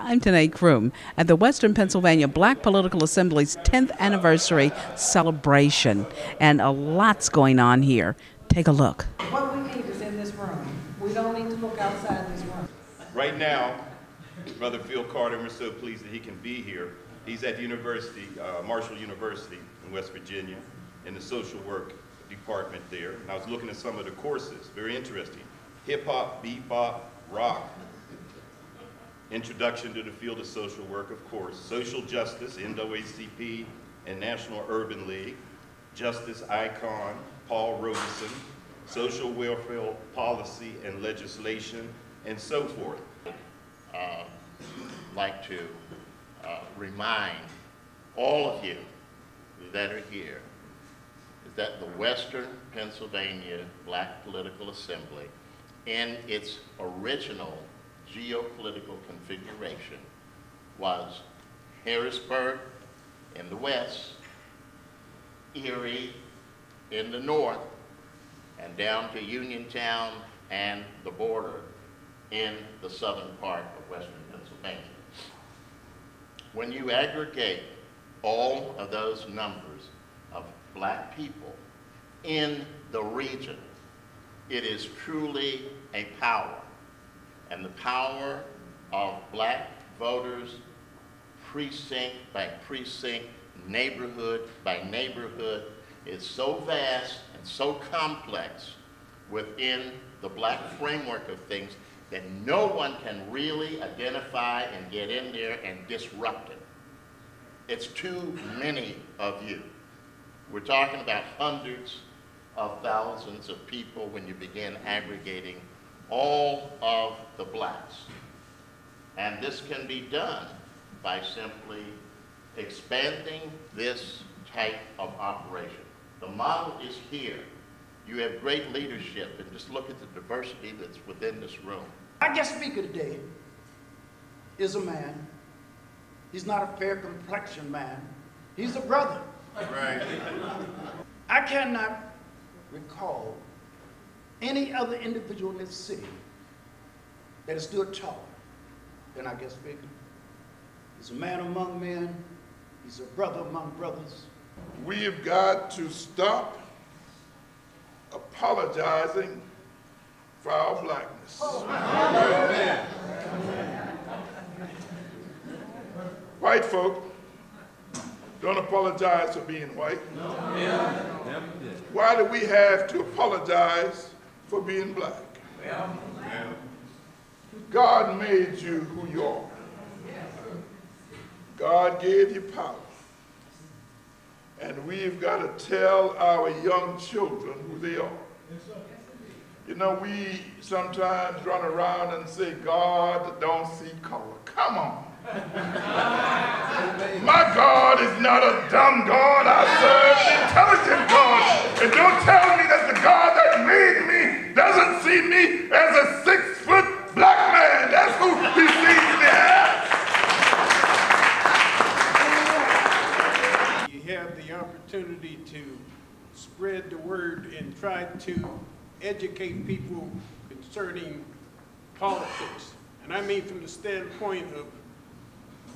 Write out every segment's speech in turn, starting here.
I'm Tene Croom at the Western Pennsylvania Black Political Assembly's 10th anniversary celebration, and a lot's going on here. Take a look. What we need is in this room. We don't need to look outside this room. Right now, Brother Phil Carter, we're so pleased that he can be here. He's at university, Marshall University in West Virginia, in the social work department there. And I was looking at some of the courses, very interesting. Hip-hop, bebop, rock, introduction to the field of social work, of course, social justice, NAACP and National Urban League, justice icon, Paul Robeson, social welfare policy and legislation, and so forth. Like to remind all of you that are here is that the Western Pennsylvania Black Political Assembly, in its original geopolitical configuration, was Harrisburg in the west, Erie in the north, and down to Uniontown and the border in the southern part of Western Pennsylvania. When you aggregate all of those numbers of black people in the region, it is truly a power. And the power of black voters, precinct by precinct, neighborhood by neighborhood, is so vast and so complex within the black framework of things that no one can really identify and get in there and disrupt it. It's too many of you. We're talking about hundreds of thousands of people when you begin aggregating all of the blacks. And this can be done by simply expanding this type of operation. The model is here. You have great leadership, and just look at the diversity that's within this room. Our guest speaker today is a man. He's not a fair complexion man. He's a brother. Right. I cannot recall any other individual in this city that has stood taller than our guest speaker. He's a man among men. He's a brother among brothers. We have got to stop apologizing for our blackness. Amen. White folk don't apologize for being white. Why do we have to apologize for being black? God made you who you are. God gave you power. And we've got to tell our young children who they are. You know, we sometimes run around and say, God don't see color. Come on. My God is not a dumb God. I serve an intelligent God. And don't tell me that the God that made me doesn't see me as a 6-foot black man. That's who he sees me as. You have the opportunity to spread the word and try to educate people concerning politics. And I mean from the standpoint of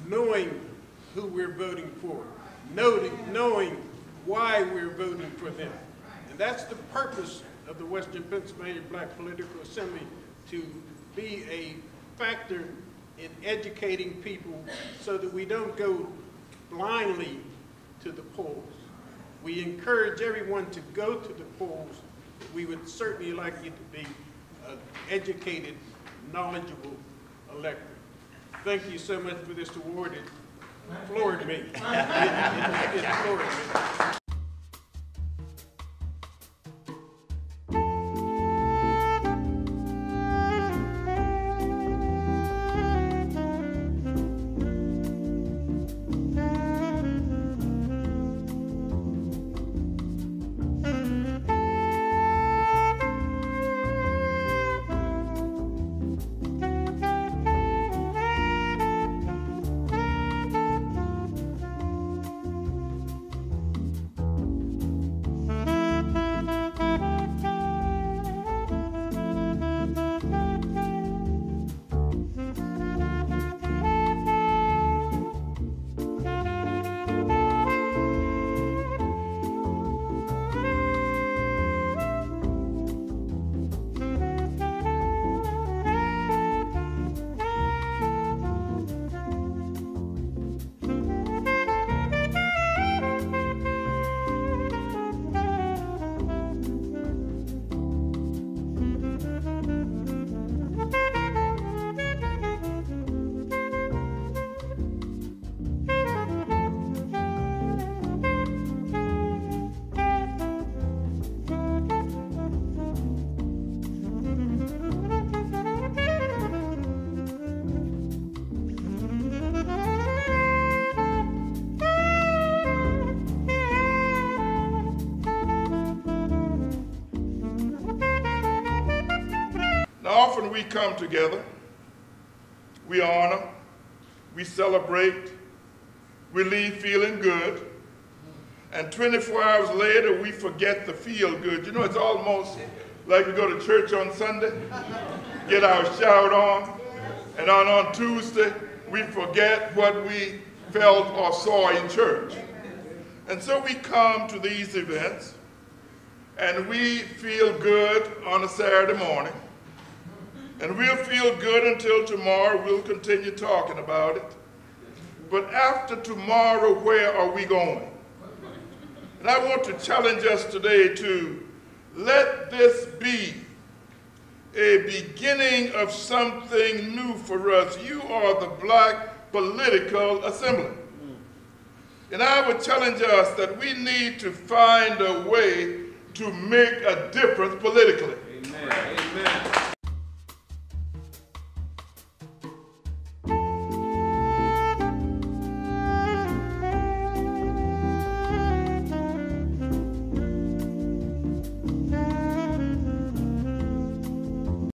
knowing who we're voting for, knowing why we're voting for them. And that's the purpose of the Western Pennsylvania Black Political Assembly, to be a factor in educating people so that we don't go blindly to the polls. We encourage everyone to go to the polls. We would certainly like you to be an educated, knowledgeable electorate. Thank you so much for this award. It floored me. It floored me. we come together, we honor, we celebrate, we leave feeling good, and 24 hours later we forget the feel good. You know, it's almost like we go to church on Sunday, get our shout on, and on Tuesday we forget what we felt or saw in church. And so we come to these events and we feel good on a Saturday morning, and we'll feel good until tomorrow. We'll continue talking about it. But after tomorrow, where are we going? And I want to challenge us today to let this be a beginning of something new for us. You are the Black Political Assembly. And I would challenge us that we need to find a way to make a difference politically. Amen. Amen.